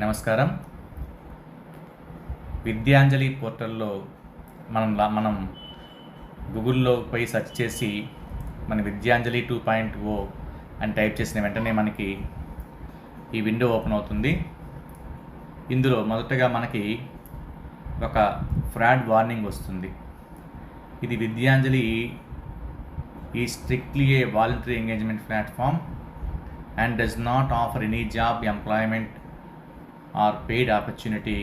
నమస్కారం. విద్యాంజలి పోర్టల్లో మనం గూగుల్లో పోయి సెర్చ్ చేసి మన విద్యాంజలి 2.0 అని టైప్ చేసిన వెంటనే మనకి ఈ విండో ఓపెన్ అవుతుంది. ఇందులో మొదటగా మనకి ఒక ఫ్రాడ్ వార్నింగ్ వస్తుంది. ఇది విద్యాంజలి ఈ strictly A voluntary engagement platform and does not offer any job, employment or paid opportunity.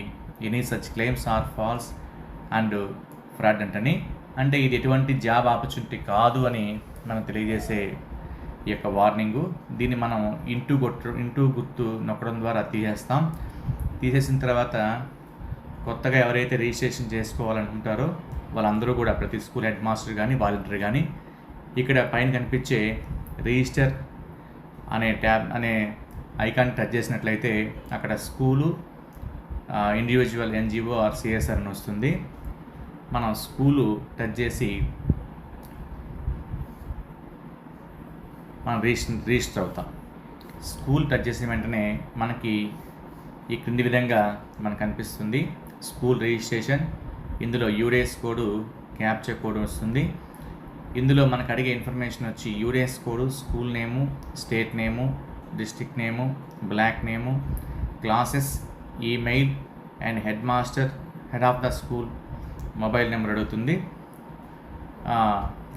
Any such claims are false and fraudulent అని, అంటే ఇది ఎటువంటి జాబ్ ఆపర్చునిటీ కాదు అని మనం తెలియజేసే ఈ యొక్క వార్నింగు. దీన్ని మనం ఇంటూ గుర్తు నొక్కడం ద్వారా తీసేస్తాం. తీసేసిన తర్వాత కొత్తగా ఎవరైతే రిజిస్ట్రేషన్ చేసుకోవాలనుకుంటారో వాళ్ళందరూ కూడా ప్రతి స్కూల్ హెడ్ మాస్టర్ కానీ వాలంటీర్ కానీ ఇక్కడ పైన కనిపించే రిజిస్టర్ అనే ట్యాబ్ అనే ఐకాన్ టచ్ చేసినట్లయితే అక్కడ school, individual, NGO or CSR అని వస్తుంది. మనం స్కూలు టచ్ చేసి మనం రిజిస్టర్ అవుతాం. స్కూల్ టచ్ చేసిన వెంటనే మనకి ఈ క్రింది విధంగా మనకు కనిపిస్తుంది స్కూల్ రిజిస్ట్రేషన్. ఇందులో యూడేస్ కోడ్, క్యాప్చా కోడ్ వస్తుంది. ఇందులో మనకు అడిగే ఇన్ఫర్మేషన్ వచ్చి UDISE code, school name, state name, district name, block name, classes, email and head master, head of the school mobile number అడుగుతుంది.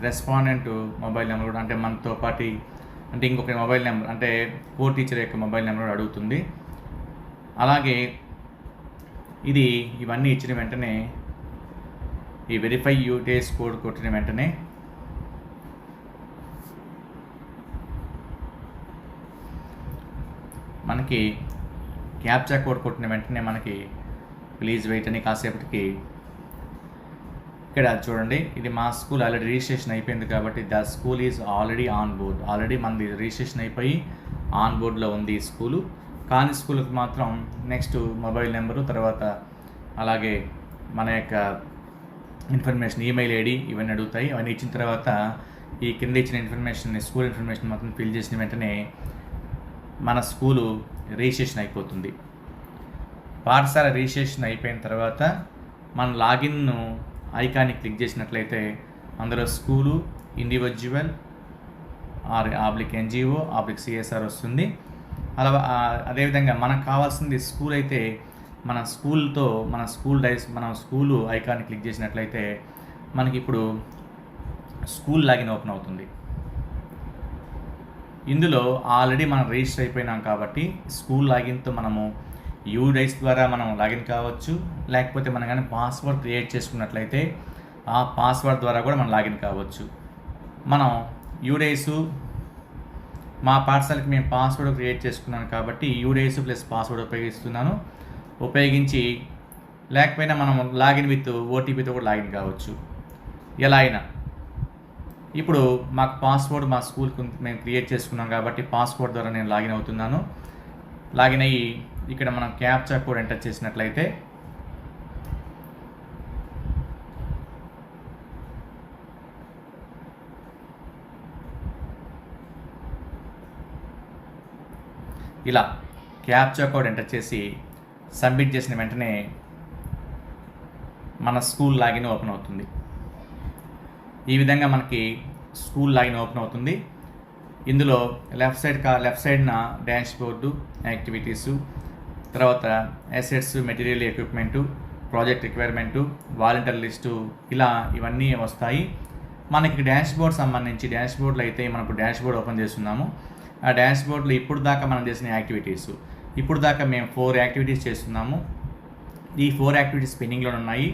రెస్పాండెంట్ మొబైల్ నెంబర్ కూడా, అంటే మనతో పాటు అంటే ఇంకొక మొబైల్ నెంబర్, అంటే కో టీచర్ యొక్క మొబైల్ నెంబర్ కూడా అడుగుతుంది. అలాగే ఇవన్నీ ఇచ్చిన వెంటనే ఈ వెరిఫై యూడేస్ కోడ్ కొట్టిన వెంటనే మనకి క్యాప్చా కోడ్ కొట్టిన వెంటనే మనకి ప్లీజ్ వెయిట్ అని కాసేపటికి ఇక్కడ చూడండి, ఇది మా స్కూల్ ఆల్రెడీ రిజిస్ట్రేషన్ అయిపోయింది కాబట్టి the school is already on board. Already మనది రిజిస్ట్రేషన్ అయిపోయి ఆన్ బోర్డ్లో ఉంది ఈ స్కూలు. కానీ స్కూల్కి మాత్రం నెక్స్ట్ మొబైల్ నెంబరు, తర్వాత అలాగే మన యొక్క ఇన్ఫర్మేషన్, ఈమెయిల్ ఐడి ఇవన్నీ అడుగుతాయి. అవన్నీ ఇచ్చిన తర్వాత ఈ కింద ఇచ్చిన ఇన్ఫర్మేషన్, స్కూల్ ఇన్ఫర్మేషన్ మొత్తం ఫిల్ చేసిన వెంటనే మన స్కూలు రిజిస్ట్రేషన్ అయిపోతుంది. పాఠశాల రిజిస్ట్రేషన్ అయిపోయిన తర్వాత మన లాగిన్ ఐకాన్ని క్లిక్ చేసినట్లయితే అందులో school, individual oblique NGO oblique CSR వస్తుంది. అదేవిధంగా మనకు కావాల్సింది స్కూల్ అయితే మన స్కూలు ఐకాన్ని క్లిక్ చేసినట్లయితే మనకి ఇప్పుడు స్కూల్ లాగిన్ ఓపెన్ అవుతుంది. ఇందులో ఆల్రెడీ మనం రిజిస్టర్ అయిపోయినాం కాబట్టి స్కూల్ లాగిన్తో మనము యూడైస్ ద్వారా మనం లాగిన్ కావచ్చు. లేకపోతే మనం కానీ పాస్వర్డ్ క్రియేట్ చేసుకున్నట్లయితే ఆ పాస్వర్డ్ ద్వారా కూడా మనం లాగిన్ కావచ్చు. మనం యూడైస్ మా పాఠశాలకి మేము పాస్వర్డ్ క్రియేట్ చేసుకున్నాను కాబట్టి యూడైస్ ప్లస్ పాస్వర్డ్ ఉపయోగించి లేకపోయినా మనం లాగిన్ విత్ ఓటీపీతో కూడా లాగిన్ కావచ్చు. ఎలా అయినా ఇప్పుడు మాకు పాస్వర్డ్ మా స్కూల్కి మేము క్రియేట్ చేసుకున్నాం కాబట్టి పాస్వర్డ్ ద్వారా నేను లాగిన్ అవుతున్నాను. లాగిన్ అయ్యి ఇక్కడ మనం క్యాప్చా కోడ్ ఎంటర్ చేసినట్లయితే ఇలా క్యాప్చా కోడ్ ఎంటర్ చేసి సబ్మిట్ చేసిన వెంటనే మన స్కూల్ లాగిన్ ఓపెన్ అవుతుంది. ఈ విధంగా మనకి స్కూల్ లాగిన్ ఓపెన్ అవుతుంది. ఇందులో లెఫ్ట్ సైడ్న డాష్ బోర్డు, యాక్టివిటీసు, తర్వాత assets, material, equipment, project requirement, volunteer list, ఇలా ఇవన్నీ వస్తాయి. మనకి డాష్ బోర్డులో అయితే మనం ఇప్పుడు డాష్ బోర్డ్ ఓపెన్ చేస్తున్నాము. ఆ డాష్ బోర్డులో ఇప్పుడు దాకా మనం చేసిన యాక్టివిటీస్, ఇప్పుడు దాకా మేము 4 యాక్టివిటీస్ చేస్తున్నాము. ఈ 4 యాక్టివిటీస్ పెండింగ్లో ఉన్నాయి,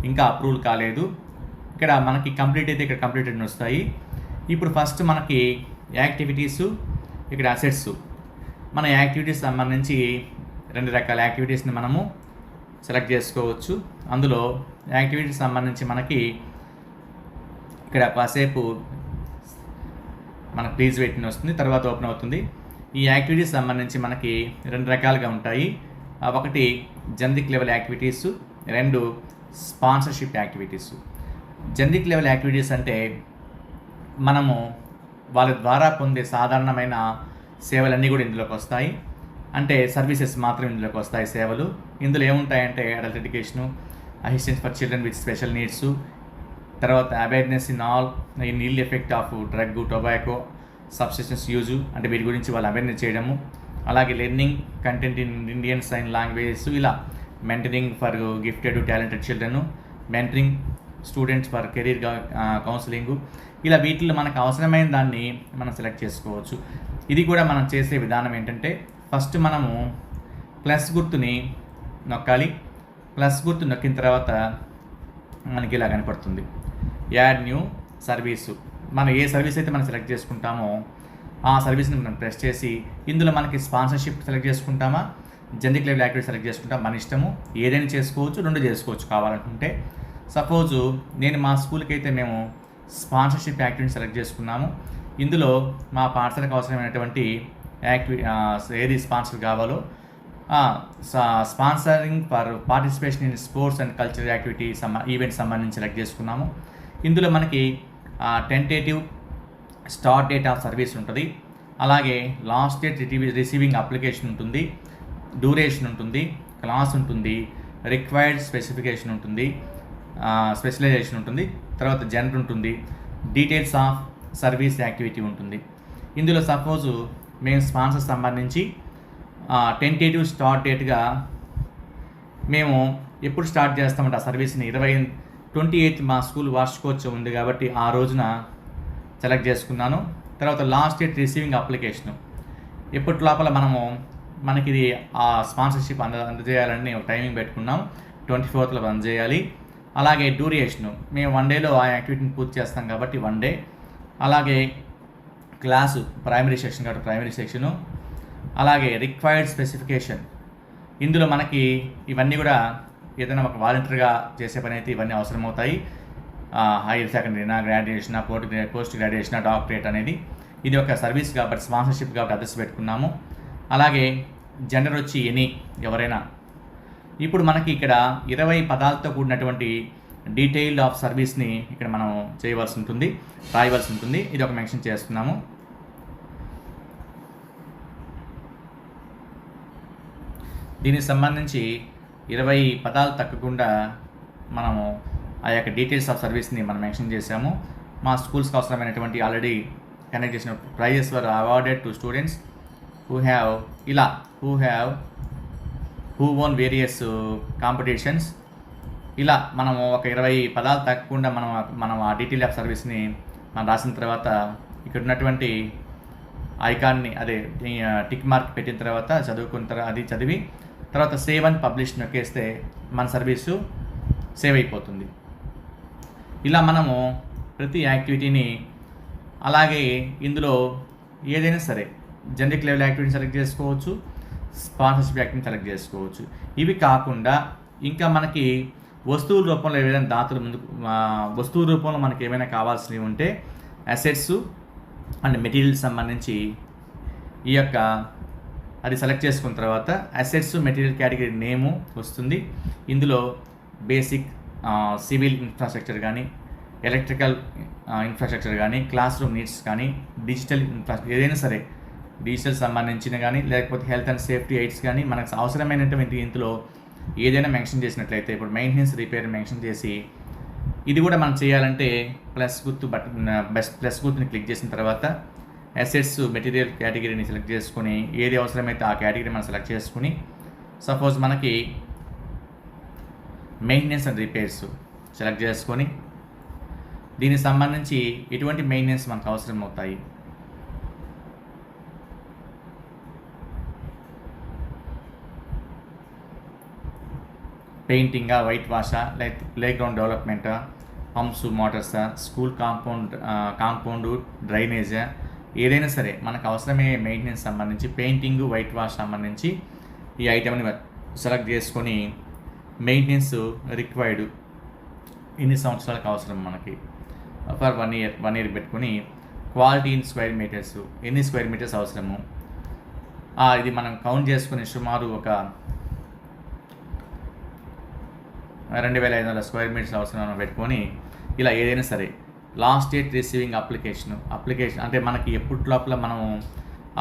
ఇంకా అప్రూవల్ కాలేదు. ఇక్కడ మనకి కంప్లీట్ అయితే ఇక్కడ కంప్లీటెడ్ వస్తాయి. ఇప్పుడు ఫస్ట్ మనకి యాక్టివిటీసు, ఇక్కడ అసెట్స్. మన యాక్టివిటీస్ సంబంధించి 2 రకాల యాక్టివిటీస్ని మనము సెలెక్ట్ చేసుకోవచ్చు. అందులో యాక్టివిటీస్ సంబంధించి మనకి ఇక్కడ కాసేపు మనకు ప్లీజ్ వెయిట్ వస్తుంది, తర్వాత ఓపెన్ అవుతుంది. ఈ యాక్టివిటీస్ సంబంధించి మనకి 2 రకాలుగా ఉంటాయి. ఒకటి generic level activities, 2 sponsorship activities. Generic level activities అంటే మనము వాళ్ళ ద్వారా పొందే సాధారణమైన సేవలన్నీ కూడా ఇందులోకి వస్తాయి. అంటే సర్వీసెస్ మాత్రం ఇందులోకి వస్తాయి, సేవలు. ఇందులో ఏముంటాయంటే adult education, assistance for children with special needs, తర్వాత awareness in ill effect of drug, tobacco, substance use, అంటే వీటి గురించి వాళ్ళు అవేర్నెస్ చేయడము. అలాగే learning content in Indian sign languages, ఇలా mentoring for gifted talented children, mentoring students for career counselling, ఇలా వీటిలో మనకు అవసరమైన దాన్ని మనం సెలెక్ట్ చేసుకోవచ్చు. ఇది కూడా మనం చేసే విధానం ఏంటంటే, ఫస్ట్ మనము ప్లస్ గుర్తుని నొక్కాలి. ప్లస్ గుర్తు నొక్కిన తర్వాత మనకి ఇలా కనపడుతుంది, యాడ్ న్యూ సర్వీసు. మనం ఏ సర్వీస్ అయితే మనం సెలెక్ట్ చేసుకుంటామో ఆ సర్వీస్ని మనం ప్రెస్ చేసి, ఇందులో మనకి స్పాన్సర్షిప్ సెలెక్ట్ చేసుకుంటామా, జెండిక్ లెవెల్ యాక్టివిటీ సెలెక్ట్ చేసుకుంటాం, మన ఇష్టము. ఏదైనా చేసుకోవచ్చు, 2 చేసుకోవచ్చు కావాలనుకుంటే. సపోజు నేను మా స్కూల్కి అయితే మేము స్పాన్సర్షిప్ యాక్టివిటీని సెలెక్ట్ చేసుకున్నాము. ఇందులో మా పాఠశాలకు అవసరమైనటువంటి ఏది స్పాన్సర్ కావాలో, sponsoring for participation in sports and cultural activity event సంబంధించి సెలెక్ట్ చేసుకున్నాము. ఇందులో మనకి tentative start date of service ఉంటుంది, అలాగే లాస్ట్ డేట్ రిసీవింగ్ అప్లికేషన్ ఉంటుంది, డ్యూరేషన్ ఉంటుంది, క్లాస్ ఉంటుంది, రిక్వైర్డ్ స్పెసిఫికేషన్ ఉంటుంది, స్పెషలైజేషన్ ఉంటుంది, తర్వాత జెండర్ ఉంటుంది, డీటెయిల్స్ ఆఫ్ సర్వీస్ యాక్టివిటీ ఉంటుంది. ఇందులో సపోజు మేము స్పాన్సర్ సంబంధించి టెంటేటివ్ స్టార్ట్ డేట్గా మేము ఎప్పుడు స్టార్ట్ చేస్తామంటే ఆ సర్వీస్ని 28 మా స్కూల్ వార్షికోత్సవం ఉంది కాబట్టి ఆ రోజున సెలెక్ట్ చేసుకున్నాను. తర్వాత లాస్ట్ డేట్ రిసీవింగ్ అప్లికేషను ఎప్పటి లోపల మనకి ఇది ఆ స్పాన్సర్షిప్ అందజేయాలని ఒక టైమింగ్ పెట్టుకున్నాం, 24th అందజేయాలి. అలాగే డ్యూరేషను మేము 1 డేలో ఆ యాక్టివిటీని పూర్తి చేస్తాం కాబట్టి 1 డే. అలాగే క్లాసు ప్రైమరీ సెక్షన్ కాబట్టి ప్రైమరీ సెక్షను, అలాగే రిక్వైర్డ్ స్పెసిఫికేషన్. ఇందులో మనకి ఇవన్నీ కూడా ఏదైనా ఒక వాలంటీర్గా చేసే పని అయితే ఇవన్నీ అవసరమవుతాయి. హైయర్ సెకండరీనా, గ్రాడ్యుయేషనా, పోస్ట్ గ్రాడ్యుయేషనా, డాక్టరేట్ అనేది. ఇది ఒక సర్వీస్ కాబట్టి స్పాన్సర్షిప్ కాబట్టి అడ్రస్ పెట్టుకున్నాము. అలాగే జెండర్ వచ్చి ఎవరైనా. ఇప్పుడు మనకి ఇక్కడ 20 పదాలతో కూడినటువంటి డీటెయిల్డ్ ఆఫ్ సర్వీస్ని ఇక్కడ మనం చేయవలసి ఉంటుంది, రాయవలసి ఉంటుంది. ఇది ఒక మెన్షన్ చేస్తున్నాము. దీనికి సంబంధించి 20 పదాలు తగ్గకుండా మనము ఆ యొక్క డీటెయిల్స్ ఆఫ్ సర్వీస్ని మనం మెన్షన్ చేసాము. మా స్కూల్స్కి అవసరమైనటువంటి ఆల్రెడీ కనెక్ట్ చేసిన prizes were awarded to students who won various competitions. ఇలా మనము ఒక 20 పదాలు తగ్గకుండా మనం ఆ డీటెయిల్ ఆఫ్ సర్వీస్ని మనం రాసిన తర్వాత ఇక్కడ ఉన్నటువంటి ఐకాన్ని, అదే టిక్ మార్క్ పెట్టిన తర్వాత అది చదివి తర్వాత సేవ్ అండ్ పబ్లిష్ నొక్కేస్తే మన సర్వీసు సేవ్ అయిపోతుంది. ఇలా మనము ప్రతి యాక్టివిటీని, అలాగే ఇందులో ఏదైనా సరే జెండిక్ లెవెల్ యాక్టివిటీని సెలెక్ట్ చేసుకోవచ్చు, స్పాన్సర్షిప్ యాక్టివిటీని సెలెక్ట్ చేసుకోవచ్చు. ఇవి కాకుండా ఇంకా మనకి వస్తువుల రూపంలో ఏదైనా దాతలు వస్తువు రూపంలో మనకి ఏమైనా కావాల్సినవి ఉంటే అసెట్స్ అండ్ మెటీరియల్స్ సంబంధించి ఈ యొక్క అది సెలెక్ట్ చేసుకున్న తర్వాత అసెట్స్ మెటీరియల్ కేటగిరీ నేము వస్తుంది. ఇందులో బేసిక్ సివిల్ ఇన్ఫ్రాస్ట్రక్చర్ కానీ, ఎలక్ట్రికల్ ఇన్ఫ్రాస్ట్రక్చర్ కానీ, క్లాస్ రూమ్ నీడ్స్ కానీ, డిజిటల్ ఏదైనా సరే డిజిటల్ సంబంధించిన కానీ, లేకపోతే హెల్త్ అండ్ సేఫ్టీ ఎయిడ్స్ కానీ మనకు అవసరమైనటువంటి ఇందులో ఏదైనా మెన్షన్ చేసినట్లయితే, ఇప్పుడు మెయింటెనెన్స్ రిపేర్ మెన్షన్ చేసి, ఇది కూడా మనం చేయాలంటే ప్లస్ గుర్తుని క్లిక్ చేసిన తర్వాత అసెట్స్ మెటీరియల్ కేటగిరీని సెలెక్ట్ చేసుకొని ఏది అవసరమైతే ఆ కేటగిరీ మనం సెలెక్ట్ చేసుకుని, సపోజ్ మనకి మెయింటెనెన్స్ అండ్ రిపేర్స్ సెలెక్ట్ చేసుకొని దీనికి సంబంధించి ఎటువంటి మెయింటెనెన్స్ మనకు అవసరం అవుతాయి, పెయింటింగా, వైట్ వాషా, లైక్ ప్లే గ్రౌండ్ డెవలప్మెంటా, పంప్స్, మోటార్సా, స్కూల్ కాంపౌండ్ డ్రైనేజా, ఏదైనా సరే మనకు అవసరమే మెయింటెనెన్స్ సంబంధించి పెయింటింగ్, వైట్ వాష్ సంబంధించి ఈ ఐటెంని సెలెక్ట్ చేసుకొని మెయింటెనెన్స్ రిక్వైర్డ్ ఎన్ని సంవత్సరాలకు అవసరం మనకి ఫర్ 1 ఇయర్ పెట్టుకొని క్వాలిటీ ఇన్ స్క్వేర్ మీటర్స్ ఎన్ని స్క్వేర్ మీటర్స్ అవసరము ఇది మనం కౌంట్ చేసుకుని సుమారు ఒక 2500 స్క్వేర్ మీటర్స్ అవసరం పెట్టుకొని ఇలా ఏదైనా సరే లాస్ట్ డేట్ రిసీవింగ్ అప్లికేషన్ అంటే మనకి ఎప్పటి లోపల మనం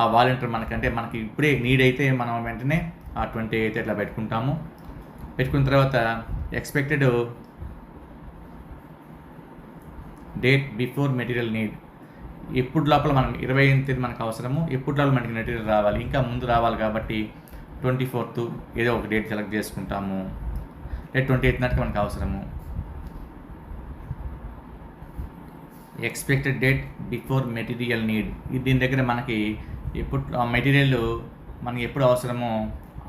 ఆ వాలంటీర్ మనకి ఇప్పుడే నీడ్ అయితే మనం వెంటనే ఆ 20 అయితే ఇట్లా పెట్టుకుంటాము. పెట్టుకున్న తర్వాత expected date before material need, ఎప్పుడు లోపల మనం 28 మనకు అవసరము, ఎప్పుడు లోపల మనకి మెటీరియల్ రావాలి, ఇంకా ముందు రావాలి కాబట్టి 24th ఏదో ఒక డేట్ సెలెక్ట్ చేసుకుంటాము. లేదా 28 నాటికి మనకు అవసరము. Expected date before material need, దీని దగ్గర మనకి ఎప్పుడు ఆ మెటీరియల్ మనకి ఎప్పుడు అవసరమో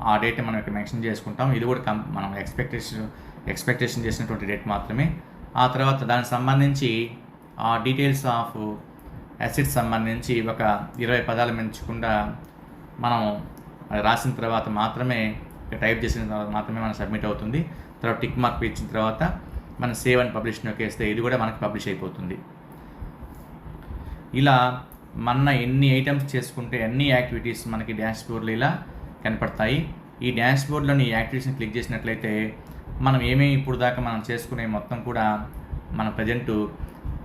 ఆ డేట్ మనం ఇక్కడ మెన్షన్ చేసుకుంటాం. ఇది కూడా మనం ఎక్స్పెక్టేషన్ చేసినటువంటి డేట్ మాత్రమే. ఆ తర్వాత దానికి సంబంధించి ఆ డీటెయిల్స్ ఆఫ్ అసెట్స్ సంబంధించి ఒక 20 పదాలు మించకుండా మనం అది రాసిన తర్వాత మాత్రమే, టైప్ చేసిన తర్వాత మాత్రమే మనకు సబ్మిట్ అవుతుంది. తర్వాత టిక్ మార్క్ ఇచ్చిన తర్వాత మనం సేవ్ అండ్ పబ్లిష్ నొక్కేస్తే ఇది కూడా మనకి పబ్లిష్ అయిపోతుంది. ఇలా మన ఎన్ని ఐటమ్స్ చేసుకుంటే అన్ని యాక్టివిటీస్ మనకి డాష్ బోర్డ్లో ఇలా కనపడతాయి. ఈ డాష్ బోర్డ్లోని యాక్టివిటీస్ని క్లిక్ చేసినట్లయితే మనం ఏమేమి ఇప్పుడు దాకా మనం చేసుకునే మొత్తం కూడా మన ప్రజెంట్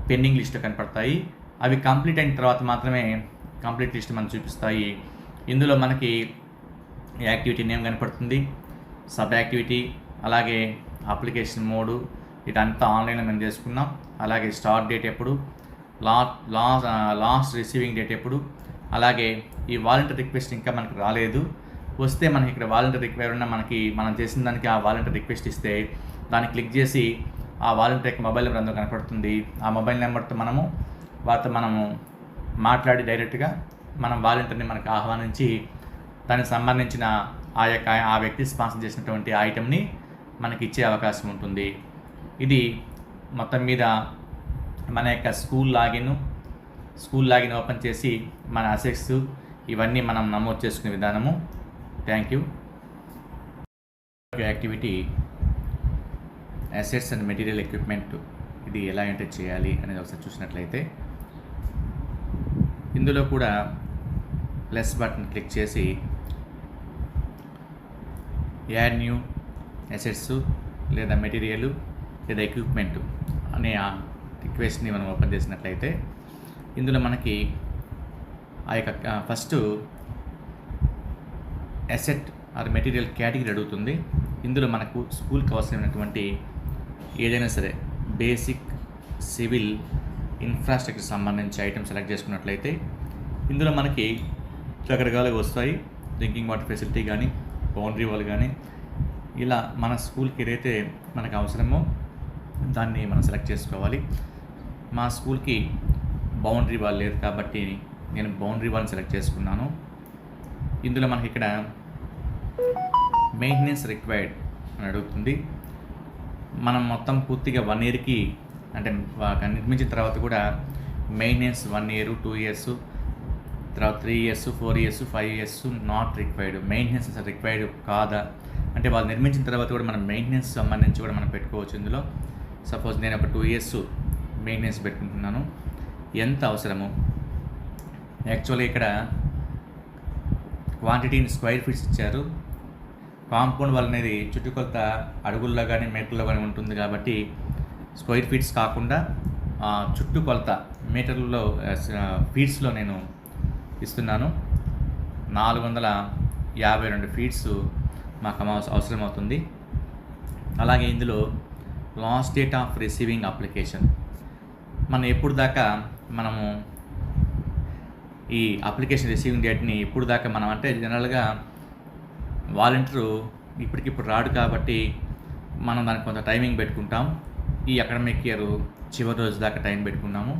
పెండింగ్ లిస్ట్లో కనపడతాయి. అవి కంప్లీట్ అయిన తర్వాత మాత్రమే కంప్లీట్ లిస్ట్ మనం చూపిస్తాయి. ఇందులో మనకి యాక్టివిటీ నేమ్ కనపడుతుంది, సబ్ యాక్టివిటీ, అలాగే అప్లికేషన్ మోడు, ఇదంతా ఆన్లైన్లో మేము చేసుకున్నాం. అలాగే స్టార్ట్ డేట్ ఎప్పుడు, లాస్ట్ రిసీవింగ్ డేట్ ఎప్పుడు, అలాగే ఈ వాలంటీర్ రిక్వెస్ట్ ఇంకా మనకి రాలేదు, వస్తే మనకి ఇక్కడ వాలంటీర్ రిక్వైర్ ఉన్న మనం చేసిన దానికి ఆ వాలంటీర్ రిక్వెస్ట్ ఇస్తే దాన్ని క్లిక్ చేసి ఆ వాలంటీర్ యొక్క మొబైల్ నెంబర్ అందులో కనపడుతుంది. ఆ మొబైల్ నెంబర్తో వారితో మనము మాట్లాడి డైరెక్ట్గా మనం వాలంటీర్ని మనకు ఆహ్వానించి దానికి సంబంధించిన ఆ వ్యక్తి స్పాన్సర్ చేసినటువంటి ఐటెంని మనకి ఇచ్చే అవకాశం ఉంటుంది. ఇది మొత్తం మీద మన యొక్క స్కూల్ లాగిన్ ఓపెన్ చేసి మన అసెట్స్ ఇవన్నీ మనం నమోదు చేసుకునే విధానము. Thank you. Activity assets and material equipment, ఇది ఎలా ఎంటర్ చేయాలి అనేది ఒకసారి చూసినట్లయితే ఇందులో కూడా ప్లస్ బటన్ క్లిక్ చేసి యాడ్ న్యూ అసెట్స్ లేదా మెటీరియల్ లేదా ఎక్విప్మెంట్ అనే ఆ రిక్వెస్ట్ని మనం ఓపెన్ చేసినట్లయితే ఇందులో మనకి ఆ యొక్క first asset are material category అడుగుతుంది. ఇందులో మనకు స్కూల్కి అవసరమైనటువంటి ఏదైనా సరే బేసిక్, సివిల్, ఇన్ఫ్రాస్ట్రక్చర్ సంబంధించి ఐటమ్స్ సెలెక్ట్ చేసుకున్నట్లయితే ఇందులో మనకి రకరకాలుగా వస్తాయి. డ్రింకింగ్ వాటర్ ఫెసిలిటీ కానీ, బౌండరీ వాల్ కానీ, ఇలా మన స్కూల్కి ఏదైతే మనకు అవసరమో దాన్ని మనం సెలెక్ట్ చేసుకోవాలి. మా స్కూల్కి బౌండరీ వాల్ లేదు కాబట్టి నేను బౌండరీ వాల్ని సెలెక్ట్ చేసుకున్నాను. ఇందులో మనకి ఇక్కడ మెయింటెనెన్స్ రిక్వైర్డ్ అని అడుగుతుంది. మనం మొత్తం పూర్తిగా 1 ఇయర్కి అంటే నిర్మించిన తర్వాత కూడా మెయింటెనెన్స్ 1 ఇయర్, 2 ఇయర్స్, తర్వాత 3 years, 4 years, 5 years not required. Maintenance అసలు రిక్వైర్డ్ కాదా అంటే వాళ్ళు నిర్మించిన తర్వాత కూడా మనం మెయింటెనెన్స్ సంబంధించి కూడా మనం పెట్టుకోవచ్చు. ఇందులో సపోజ్ నేను ఒక 2 ఇయర్స్ మెయింటెనెన్స్ పెట్టుకుంటున్నాను. ఎంత అవసరము, యాక్చువల్గా ఇక్కడ క్వాంటిటీని స్క్వేర్ ఫీట్స్ ఇచ్చారు. కాంపౌండ్ వాల్ అనేది చుట్టుకొలత అడుగుల్లో కానీ మీటర్లో కానీ ఉంటుంది కాబట్టి స్క్వేర్ ఫీట్స్ కాకుండా చుట్టుకొలత మీటర్లలో ఫీట్స్లో నేను ఇస్తున్నాను. 452 ఫీట్స్ మాకు అవసరం అవుతుంది. అలాగే ఇందులో last date of receiving application, మనం ఎప్పుడు దాకా మనము ఈ అప్లికేషన్ రిసీవింగ్ డేట్ని ఎప్పుడు దాకా మనం అంటే జనరల్గా వాలంటీరు ఇప్పటికిప్పుడు రాడు కాబట్టి మనం దానికి కొంత టైమింగ్ పెట్టుకుంటాం. ఈ అకాడమిక్ ఇయర్ చివరి రోజు దాకా టైం పెట్టుకున్నాము.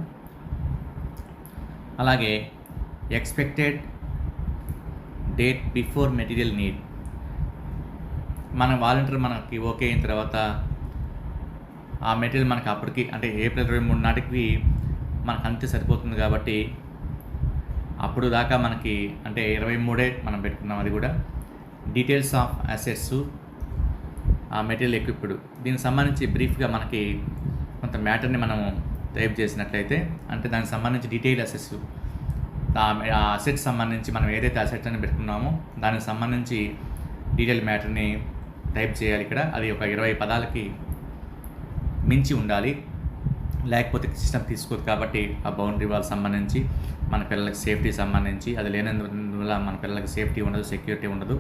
అలాగే expected date before material need, మన వాలంటీర్ మనకి ఓకే అయిన తర్వాత ఆ మెటీరియల్ మనకి అప్పటికి అంటే ఏప్రిల్ 23 నాటికి మనకు అంతే సరిపోతుంది కాబట్టి అప్పుడు దాకా మనకి అంటే 23 మనం పెట్టుకున్నాం. అది కూడా డీటెయిల్స్ ఆఫ్ అసెట్స్, ఆ మెటీరియల్ ఎక్విప్డ్, దీనికి సంబంధించి బ్రీఫ్గా మనకి కొంత మ్యాటర్ని మనము టైప్ చేసినట్లయితే అంటే దానికి సంబంధించి డీటెయిల్ అసెట్స్, ఆ అసెట్స్ సంబంధించి మనం ఏదైతే అసెట్స్ అని పెట్టుకున్నామో దానికి సంబంధించి డీటెయిల్ మ్యాటర్ని టైప్ చేయాలి. ఇక్కడ అది ఒక 20 పదాలకి మించి ఉండాలి. లేకపోతే సిస్టమ్ తీసుకోదు. కాబట్టి ఆ బౌండరీ వాల్ సంబంధించి మన పిల్లలకి సేఫ్టీ సంబంధించి అది లేనందువల్ల మన పిల్లలకి సేఫ్టీ ఉండదు, సెక్యూరిటీ ఉండదు.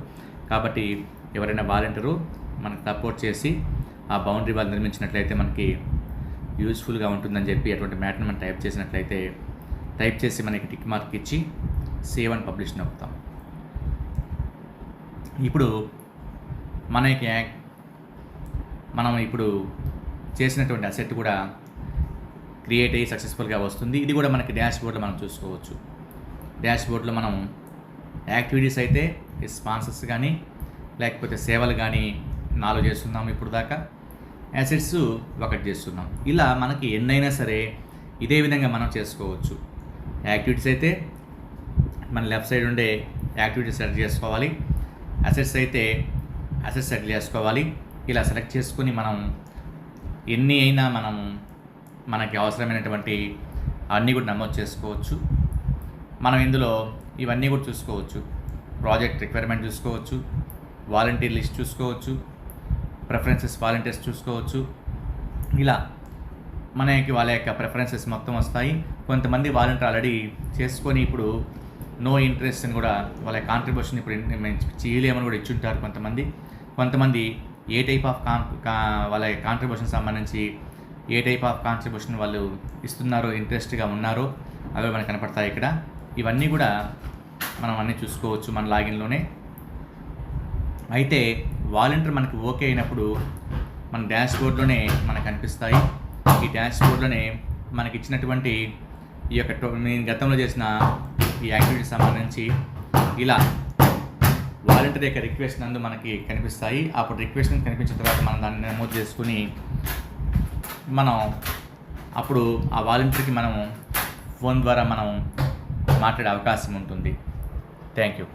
కాబట్టి ఎవరైనా వాలంటీరు మనకు సపోర్ట్ చేసి ఆ బౌండరీ వాల్ నిర్మించినట్లయితే మనకి యూజ్ఫుల్గా ఉంటుందని చెప్పి అటువంటి మ్యాటర్ని మనం టైప్ చేసి మనకి టిక్ మార్క్ ఇచ్చి సేవ్ అని పబ్లిష్ నొక్కుతాం. ఇప్పుడు మనం ఇప్పుడు చేసినటువంటి అసెట్ కూడా క్రియేట్ అయ్యి సక్సెస్ఫుల్గా వస్తుంది. ఇది కూడా మనకి డాష్ బోర్డ్లో మనం చూసుకోవచ్చు. డాష్ బోర్డ్లో మనం యాక్టివిటీస్ అయితే స్పాన్సర్స్ కానీ లేకపోతే సేవలు కానీ 4 చేస్తున్నాం ఇప్పుడు దాకా, అసెట్స్ 1 చేస్తున్నాం. ఇలా మనకి ఎన్నైనా సరే ఇదే విధంగా మనం చేసుకోవచ్చు. యాక్టివిటీస్ అయితే మన లెఫ్ట్ సైడ్ ఉండే యాక్టివిటీస్ సెలెక్ట్ చేసుకోవాలి, అసెట్స్ అయితే అసెట్స్ సెలెక్ట్ చేసుకోవాలి. ఇలా సెలెక్ట్ చేసుకుని మనం ఎన్ని అయినా మనకి అవసరమైనటువంటి అన్నీ కూడా నమోదు చేసుకోవచ్చు. మనం ఇందులో ఇవన్నీ కూడా చూసుకోవచ్చు. ప్రాజెక్ట్ రిక్వైర్మెంట్ చూసుకోవచ్చు, వాలంటీర్ లిస్ట్ చూసుకోవచ్చు, ప్రిఫరెన్సెస్ వాలంటీర్స్ చూసుకోవచ్చు. ఇలా మనకి వాళ్ళ యొక్క ప్రిఫరెన్సెస్ మొత్తం వస్తాయి. కొంతమంది వాలంటీర్ ఆల్రెడీ చేసుకొని ఇప్పుడు నో ఇంట్రెస్ట్ అని కూడా వాళ్ళ కాంట్రిబ్యూషన్ ఇప్పుడు చేయలేమని కూడా ఇచ్చుంటారు. కొంతమంది ఏ టైప్ ఆఫ్ వాళ్ళ కాంట్రిబ్యూషన్ సంబంధించి ఏ టైప్ ఆఫ్ కాంట్రిబ్యూషన్ వాళ్ళు ఇస్తున్నారో, ఇంట్రెస్ట్గా ఉన్నారో అవి మనకు కనపడతాయి ఇక్కడ. ఇవన్నీ కూడా మనం అన్నీ చూసుకోవచ్చు మన లాగిన్లోనే. అయితే వాలంటీర్ మనకి ఓకే అయినప్పుడు మన డాష్ బోర్డ్లోనే మనకు కనిపిస్తాయి. ఈ డాష్ బోర్డ్లోనే మనకి ఇచ్చినటువంటి ఈ యొక్క నేను గతంలో చేసిన ఈ యాక్టివిటీ సంబంధించి ఇలా వాలంటీర్ యొక్క రిక్వెస్ట్ నందు మనకి కనిపిస్తాయి. అప్పుడు రిక్వెస్ట్ కనిపించిన తర్వాత మనం దాన్ని నమోదు చేసుకుని అప్పుడు ఆ వాలంటీర్కి మనం ఫోన్ ద్వారా మనం మాట్లాడే అవకాశం ఉంటుంది. Thank you.